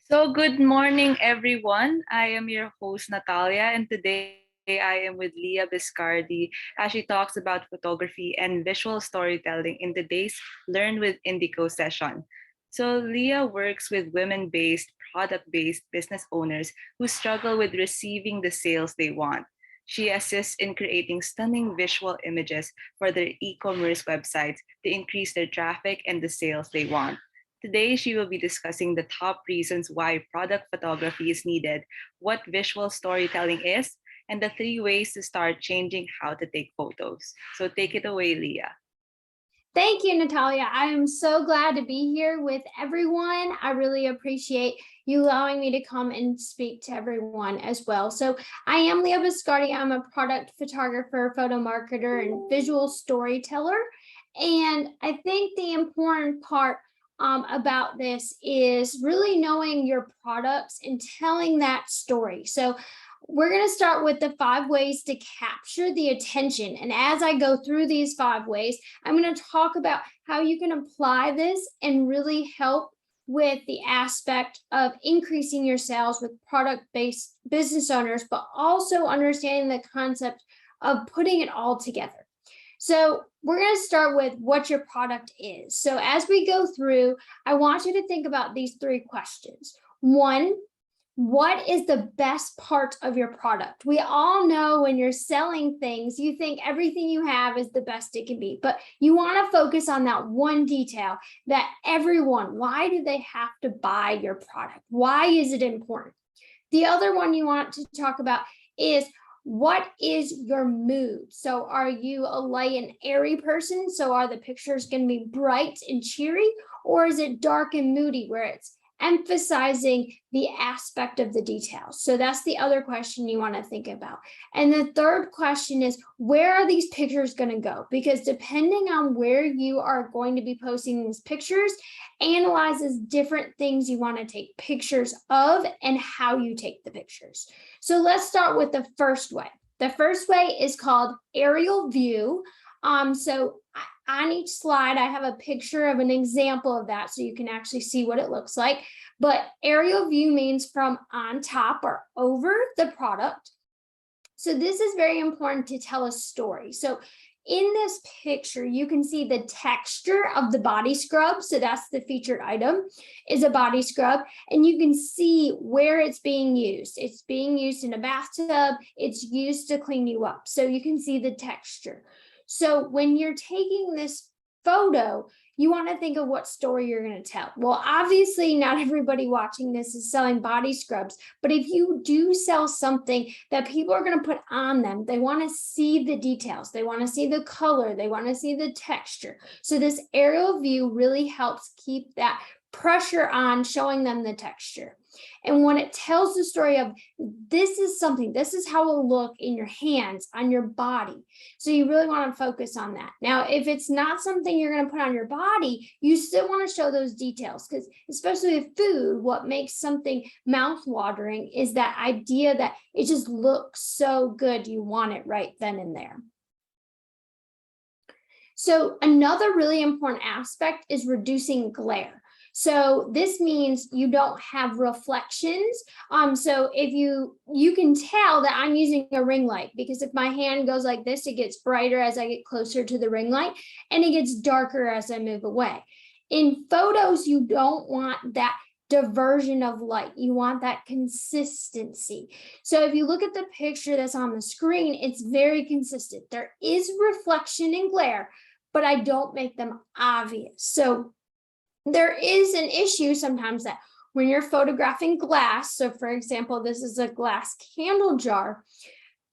So, good morning, everyone. I am your host, Natalia, and today I am with Lia Biscardi as she talks about photography and visual storytelling in today's Learn with IndieCo session. So, Lia works with women based, product based business owners who struggle with receiving the sales they want. She assists in creating stunning visual images for their e commerce websites to increase their traffic and the sales they want. Today, she will be discussing the top reasons why product photography is needed, what visual storytelling is, and the three ways to start changing how to take photos. So take it away, Leah. Thank you, Natalia. I am so glad to be here with everyone. I really appreciate you allowing me to come and speak to everyone as well. So I am Lia Biscardi. I'm a product photographer, photo marketer, and visual storyteller. And I think the important part about this is really knowing your products and telling that story. So we're going to start with the 5 ways to capture the attention. And as I go through these 5 ways, I'm going to talk about how you can apply this and really help with the aspect of increasing your sales with product-based business owners, but also understanding the concept of putting it all together. So we're going to start with what your product is. So as we go through, I want you to think about these 3 questions. 1, what is the best part of your product? We all know when you're selling things, you think everything you have is the best it can be, but you want to focus on that one detail that everyone, why do they have to buy your product? Why is it important? The other one you want to talk about is what is your mood? So are you a light and airy person? So are the pictures going to be bright and cheery? Or is it dark and moody where it's emphasizing the aspect of the details? So that's the other question you want to think about. And the third question is, where are these pictures going to go? Because depending on where you are going to be posting these pictures, analyzes different things you want to take pictures of and how you take the pictures. So let's start with the first way. The first way is called aerial view. So on each slide, I have a picture of an example of that so you can actually see what it looks like. But aerial view means from on top or over the product. So this is very important to tell a story. So in this picture, you can see the texture of the body scrub. So that's the featured item, is a body scrub. And you can see where it's being used. It's being used in a bathtub. It's used to clean you up. So you can see the texture. So when you're taking this photo, you want to think of what story you're going to tell. Well, obviously, not everybody watching this is selling body scrubs, but if you do sell something that people are going to put on them, they want to see the details. They want to see the color. They want to see the texture. So this aerial view really helps keep that pressure on, showing them the texture. And when it tells the story of this is something, this is how it will look in your hands, on your body. So you really want to focus on that. Now, if it's not something you're going to put on your body, you still want to show those details, because especially with food, what makes something mouth-watering is that idea that it just looks so good. You want it right then and there. So another really important aspect is reducing glare. So this means you don't have reflections. So if you can tell that I'm using a ring light, because if my hand goes like this, it gets brighter as I get closer to the ring light, and it gets darker as I move away. In photos, you don't want that diversion of light. You want that consistency. So if you look at the picture that's on the screen, it's very consistent. There is reflection and glare, but I don't make them obvious. So there is an issue sometimes that when you're photographing glass, so for example, this is a glass candle jar,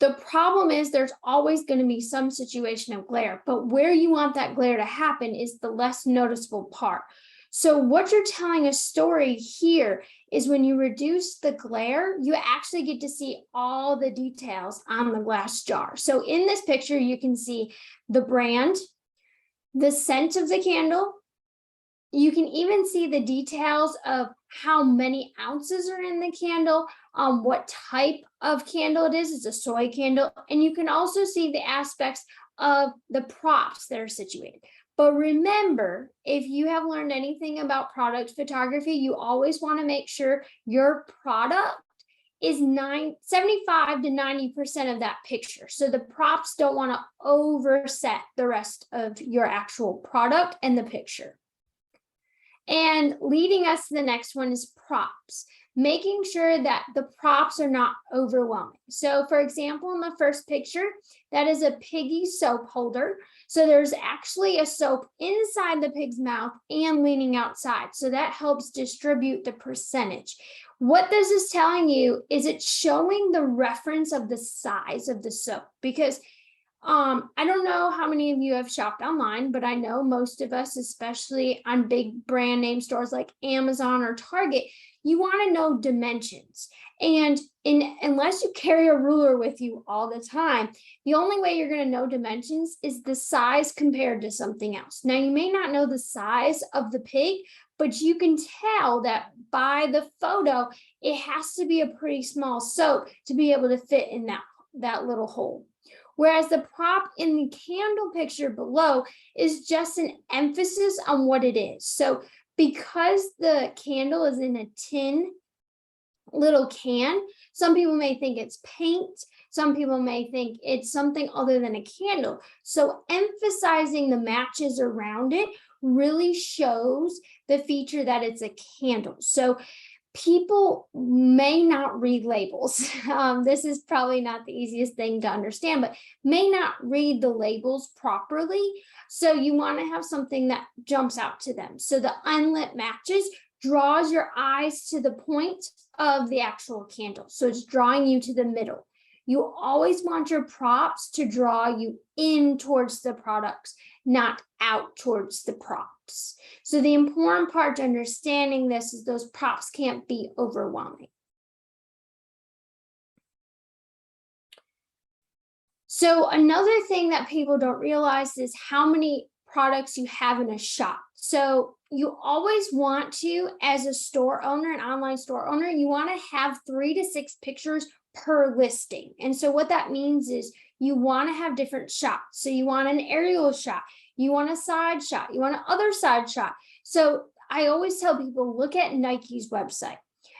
the problem is there's always going to be some situation of glare, but where you want that glare to happen is the less noticeable part. So what you're telling a story here is when you reduce the glare, you actually get to see all the details on the glass jar. So in this picture, you can see the brand, the scent of the candle. You can even see the details of how many ounces are in the candle, what type of candle it is. It's a soy candle. And you can also see the aspects of the props that are situated. But remember, if you have learned anything about product photography, you always want to make sure your product is 75 to 90% of that picture. So the props don't want to overset the rest of your actual product and the picture. And leading us to the next one is props, making sure that the props are not overwhelming. So for example, in the first picture, that is a piggy soap holder. So there's actually a soap inside the pig's mouth and leaning outside. So that helps distribute the percentage. What this is telling you is it's showing the reference of the size of the soap, because I don't know how many of you have shopped online, but I know most of us, especially on big brand name stores like Amazon or Target, you want to know dimensions. And unless you carry a ruler with you all the time, the only way you're going to know dimensions is the size compared to something else. Now, you may not know the size of the pig, but you can tell that by the photo, it has to be a pretty small soap to be able to fit in that little hole. Whereas the prop in the candle picture below is just an emphasis on what it is. So because the candle is in a tin little can, some people may think it's paint. Some people may think it's something other than a candle. So emphasizing the matches around it really shows the feature that it's a candle. So people may not read labels. This is probably not the easiest thing to understand, but may not read the labels properly. So you want to have something that jumps out to them. So the unlit matches draws your eyes to the point of the actual candle. So it's drawing you to the middle. You always want your props to draw you in towards the products, not out towards the props. So the important part to understanding this is those props can't be overwhelming. So another thing that people don't realize is how many products you have in a shop. So you always want to, as a store owner, an online store owner, you want to have 3 to 6 pictures per listing. And so what that means is you want to have different shots. So you want an aerial shot, you want a side shot, you want an other side shot. So I always tell people, look at Nike's website.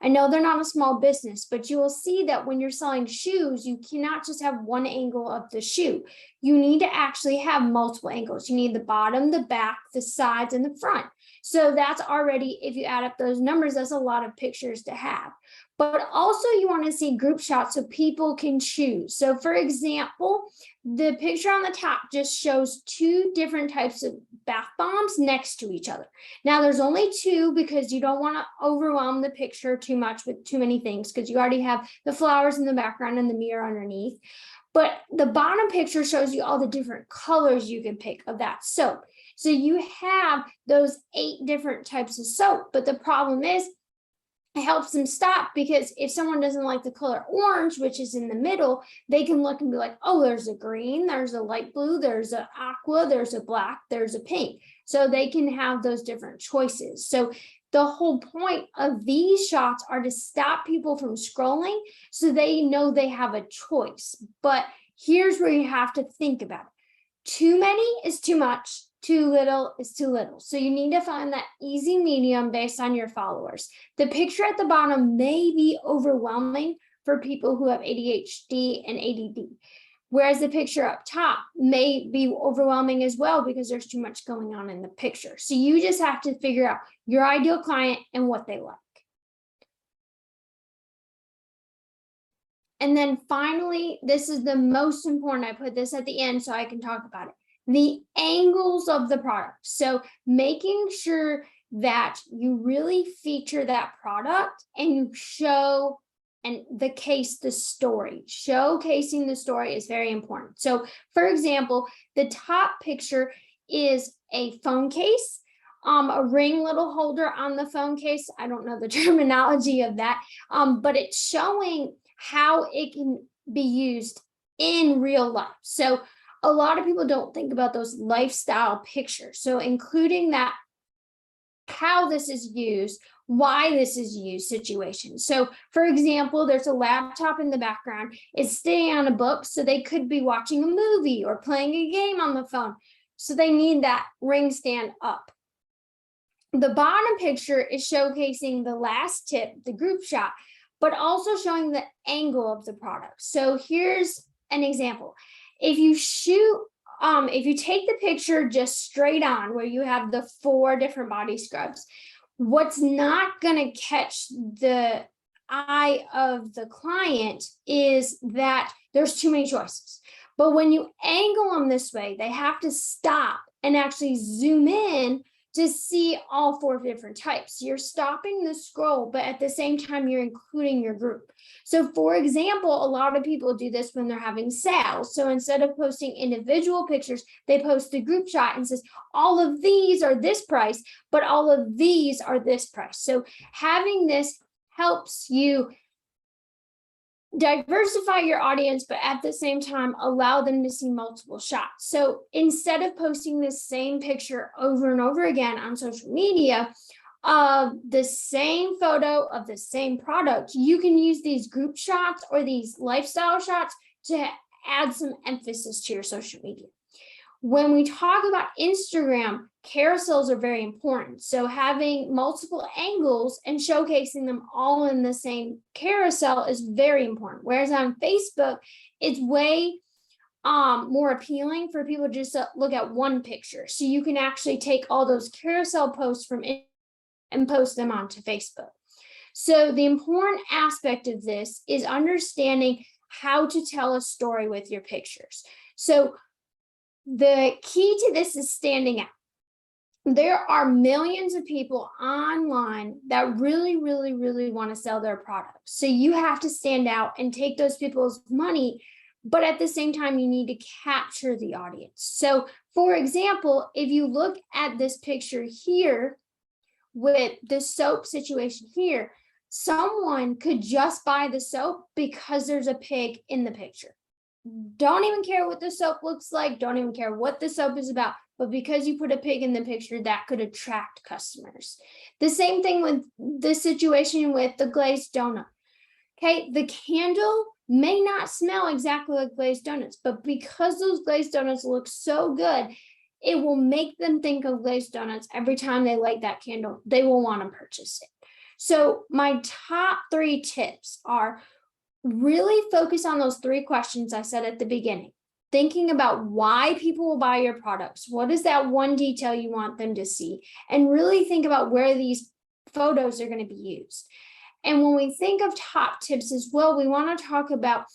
I know they're not a small business, but you will see that when you're selling shoes, you cannot just have one angle of the shoe. You need to actually have multiple angles. You need the bottom, the back, the sides, and the front. So that's already, if you add up those numbers, that's a lot of pictures to have. But also you want to see group shots so people can choose. So for example, the picture on the top just shows 2 different types of bath bombs next to each other. Now there's only 2 because you don't want to overwhelm the picture too much with too many things, because you already have the flowers in the background and the mirror underneath. But the bottom picture shows you all the different colors you can pick of that soap. So you have those 8 different types of soap, but the problem is it helps them stop, because if someone doesn't like the color orange, which is in the middle, they can look and be like, oh, there's a green, there's a light blue, there's an aqua, there's a black, there's a pink. So they can have those different choices. So the whole point of these shots are to stop people from scrolling so they know they have a choice. But here's where you have to think about it. Too many is too much. Too little is too little. So you need to find that easy medium based on your followers. The picture at the bottom may be overwhelming for people who have ADHD and ADD, whereas the picture up top may be overwhelming as well because there's too much going on in the picture. So you just have to figure out your ideal client and what they like. And then finally, this is the most important. I put this at the end so I can talk about it. The angles of the product. So making sure that you really feature that product and you show and the story. Showcasing the story is very important. So for example, the top picture is a phone case, a ring little holder on the phone case. I don't know the terminology of that, but it's showing how it can be used in real life. So a lot of people don't think about those lifestyle pictures. So including that, how this is used, why this is used situation. So for example, there's a laptop in the background. It's sitting on a book. So they could be watching a movie or playing a game on the phone. So they need that ring stand up. The bottom picture is showcasing the last tip, the group shot, but also showing the angle of the product. So here's an example. If you if you take the picture just straight on where you have the 4 different body scrubs, what's not going to catch the eye of the client is that there's too many choices. But when you angle them this way, they have to stop and actually zoom in to see all 4 different types. You're stopping the scroll, but at the same time, you're including your group. So for example, a lot of people do this when they're having sales. So instead of posting individual pictures, they post a group shot and says, all of these are this price, but all of these are this price. So having this helps you diversify your audience, but at the same time, allow them to see multiple shots. So instead of posting the same picture over and over again on social media of the same photo of the same product, you can use these group shots or these lifestyle shots to add some emphasis to your social media. When we talk about Instagram, carousels are very important. So having multiple angles and showcasing them all in the same carousel is very important. Whereas on Facebook, it's way more appealing for people just to look at one picture. So you can actually take all those carousel posts from it and post them onto Facebook. So the important aspect of this is understanding how to tell a story with your pictures. So the key to this is standing out. There are millions of people online that really want to sell their products. So you have to stand out and take those people's money, but at the same time, you need to capture the audience. So for example, if you look at this picture here with the soap situation here, someone could just buy the soap because there's a pig in the picture. Don't even care what the soap looks like, don't even care what the soap is about, but because you put a pig in the picture, that could attract customers. The same thing with the situation with the glazed donut. Okay, the candle may not smell exactly like glazed donuts, but because those glazed donuts look so good, it will make them think of glazed donuts every time they light that candle. They will want to purchase it. So my top 3 tips are: really focus on those 3 questions I said at the beginning. Thinking about why people will buy your products. What is that one detail you want them to see? And really think about where these photos are going to be used. And when we think of top tips as well, we want to talk about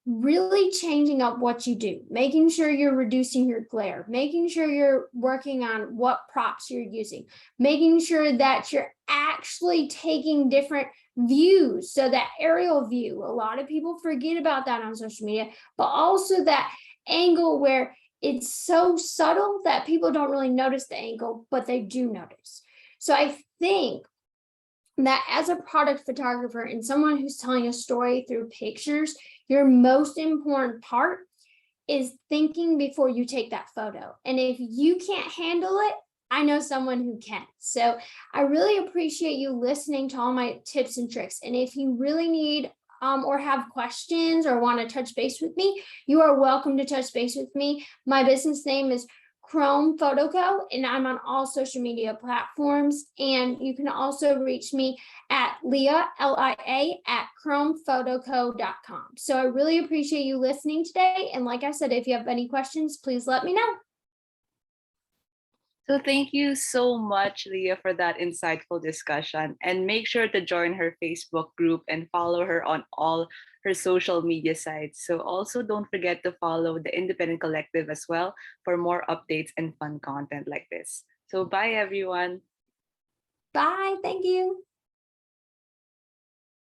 really changing up what you do, making sure you're reducing your glare, making sure you're working on what props you're using, making sure that you're actually taking different views. So that aerial view, a lot of people forget about that on social media, but also that angle where it's so subtle that people don't really notice the angle, but they do notice. So I think that as a product photographer and someone who's telling a story through pictures, your most important part is thinking before you take that photo. And if you can't handle it, I know someone who can. So I really appreciate you listening to all my tips and tricks. And if you really need or have questions or want to touch base with me, you are welcome to touch base with me. My business name is Chrome Photo Co, and I'm on all social media platforms. And you can also reach me at Lia, Lia, at chromephotoco.com. So I really appreciate you listening today. And like I said, if you have any questions, please let me know. So thank you so much, Leah, for that insightful discussion. And make sure to join her Facebook group and follow her on all her social media sites. So also don't forget to follow the Independent Collective as well for more updates and fun content like this. So bye, everyone. Bye. Thank you.